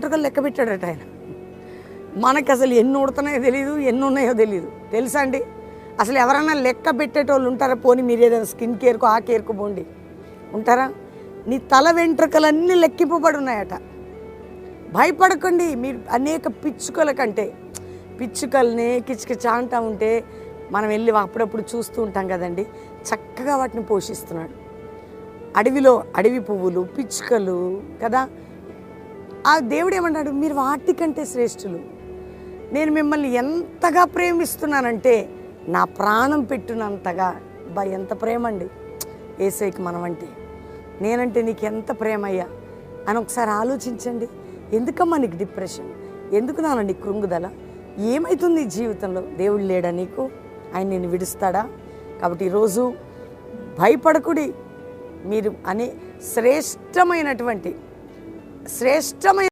వెంట్రుకలు లెక్క పెట్టాడట ఆయన. మనకు అసలు ఎన్ని ఉడుతున్నాయో తెలియదు, ఎన్ని ఉన్నాయో తెలియదు. తెలుసా అండి? అసలు ఎవరైనా లెక్క పెట్టేటోళ్ళు ఉంటారా? పోనీ మీరు ఏదైనా స్కిన్ కేర్కు ఆ కేర్కు పోండి, ఉంటారా? నీ తల వెంట్రుకలన్నీ లెక్కింపబడి ఉన్నాయట. భయపడకండి. మీరు అనేక పిచ్చుకల కంటే, పిచ్చుకల్ని కిచకిచా అంటూ ఉంటే మనం వెళ్ళి అప్పుడప్పుడు చూస్తూ ఉంటాం కదండి. చక్కగా వాటిని పోషిస్తున్నాడు. అడవిలో అడవి పువ్వులు, పిచ్చుకలు కదా. ఆ దేవుడు ఏమన్నాడు? మీరు వాటికంటే శ్రేష్ఠులు. నేను మిమ్మల్ని ఎంతగా ప్రేమిస్తున్నానంటే నా ప్రాణం పెట్టినంతగా. ఎంత ప్రేమ అండి యేసయ్యకి మనం అంటే. నేనంటే నీకు ఎంత ప్రేమ అయ్యా అని ఒకసారి ఆలోచించండి. ఎందుకమ్మా నీకు డిప్రెషన్? ఎందుకు నాన్న నీకు కృంగుదల? ఏమవుతుంది జీవితంలో? దేవుడు లేడా నీకు? ఆయన నిన్ను విడుస్తాడా? కాబట్టి ఈరోజు భయపడకుడి. మీరు శ్రేష్టమైన